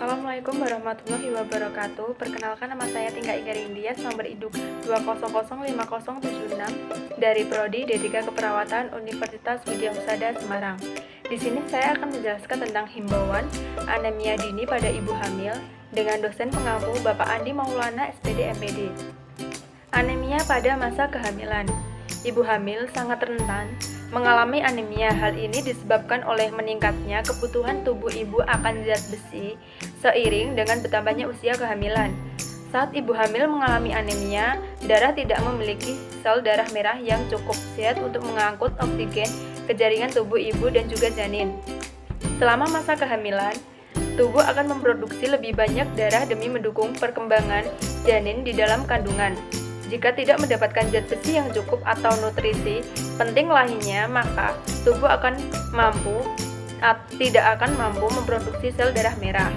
Assalamualaikum warahmatullahi wabarakatuh. Perkenalkan, nama saya Tingka Indah, nomor induk 2005076 dari Prodi D3 Keperawatan Universitas Widya Husada Semarang. Di sini saya akan menjelaskan tentang himbauan anemia dini pada ibu hamil dengan dosen pengampu Bapak Andi Maulana SPD MPD. Anemia pada masa kehamilan. Ibu hamil sangat rentan mengalami anemia. Hal ini disebabkan oleh meningkatnya kebutuhan tubuh ibu akan zat besi seiring dengan bertambahnya usia kehamilan. Saat ibu hamil mengalami anemia, darah tidak memiliki sel darah merah yang cukup sehat untuk mengangkut oksigen ke jaringan tubuh ibu dan juga janin. Selama masa kehamilan, tubuh akan memproduksi lebih banyak darah demi mendukung perkembangan janin di dalam kandungan. Jika tidak mendapatkan zat besi yang cukup atau nutrisi penting lainnya, maka tubuh tidak akan mampu memproduksi sel darah merah.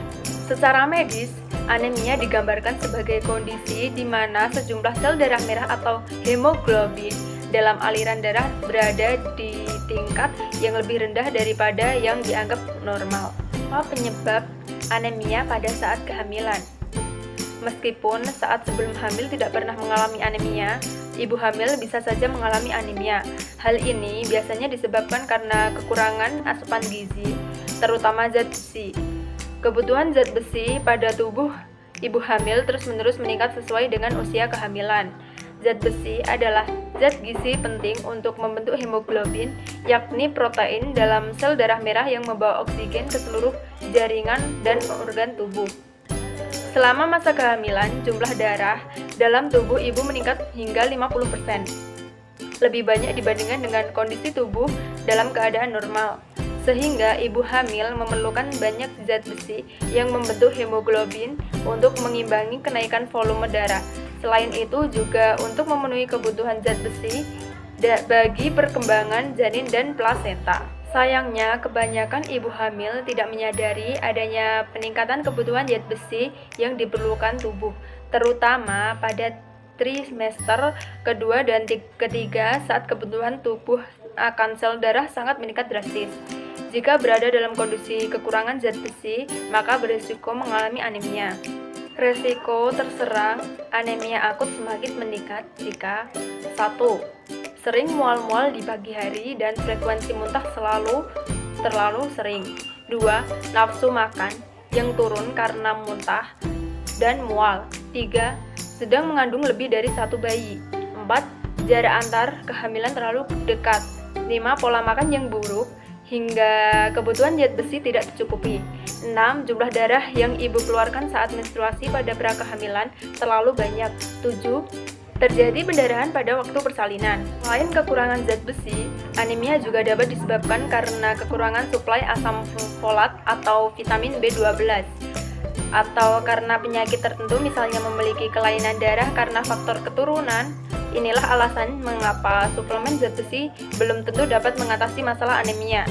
Secara medis, anemia digambarkan sebagai kondisi di mana sejumlah sel darah merah atau hemoglobin dalam aliran darah berada di tingkat yang lebih rendah daripada yang dianggap normal. Apa penyebab anemia pada saat kehamilan? Meskipun saat sebelum hamil tidak pernah mengalami anemia, ibu hamil bisa saja mengalami anemia. Hal ini biasanya disebabkan karena kekurangan asupan gizi, terutama zat besi. Kebutuhan zat besi pada tubuh ibu hamil terus-menerus meningkat sesuai dengan usia kehamilan. Zat besi adalah zat gizi penting untuk membentuk hemoglobin, yakni protein dalam sel darah merah yang membawa oksigen ke seluruh jaringan dan organ tubuh. Selama masa kehamilan, jumlah darah dalam tubuh ibu meningkat hingga 50%. Lebih banyak dibandingkan dengan kondisi tubuh dalam keadaan normal. Sehingga ibu hamil memerlukan banyak zat besi yang membentuk hemoglobin untuk mengimbangi kenaikan volume darah. Selain itu juga untuk memenuhi kebutuhan zat besi bagi perkembangan janin dan plasenta. Sayangnya, kebanyakan ibu hamil tidak menyadari adanya peningkatan kebutuhan zat besi yang diperlukan tubuh, terutama pada trimester kedua dan ketiga saat kebutuhan tubuh akan sel darah sangat meningkat drastis. Jika berada dalam kondisi kekurangan zat besi, maka berisiko mengalami anemia. Resiko terserang anemia akut semakin meningkat jika 1. Sering mual-mual di pagi hari dan frekuensi muntah terlalu sering. 2. Nafsu makan yang turun karena muntah dan mual. 3. Sedang mengandung lebih dari satu bayi. 4. Jarak antar kehamilan terlalu dekat. 5. Pola makan yang buruk hingga kebutuhan zat besi tidak tercukupi. 6. Jumlah darah yang ibu keluarkan saat menstruasi pada prakehamilan terlalu banyak. 7. Terjadi pendarahan pada waktu persalinan. Selain kekurangan zat besi, anemia juga dapat disebabkan karena kekurangan suplai asam folat atau vitamin B12, atau karena penyakit tertentu, misalnya memiliki kelainan darah karena faktor keturunan. Inilah alasan mengapa suplemen zat besi belum tentu dapat mengatasi masalah anemia.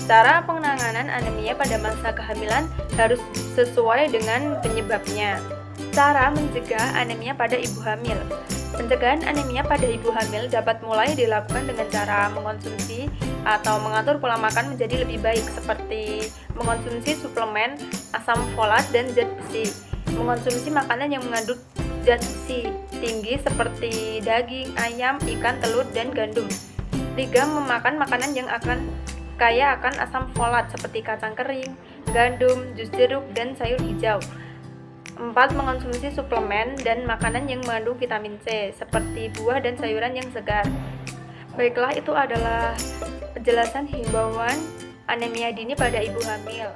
Cara penanganan anemia pada masa kehamilan harus sesuai dengan penyebabnya. Cara mencegah anemia pada ibu hamil. Pencegahan anemia pada ibu hamil dapat mulai dilakukan dengan cara mengonsumsi atau mengatur pola makan menjadi lebih baik, seperti mengonsumsi suplemen asam folat dan zat besi, mengonsumsi makanan yang mengandung zat besi tinggi seperti daging, ayam, ikan, telur, dan gandum. 3. Memakan makanan yang kaya akan asam folat seperti kacang kering, gandum, jus jeruk, dan sayur hijau. 4. Mengonsumsi suplemen dan makanan yang mengandung vitamin C seperti buah dan sayuran yang segar. Baiklah, itu adalah penjelasan himbauan anemia dini pada ibu hamil.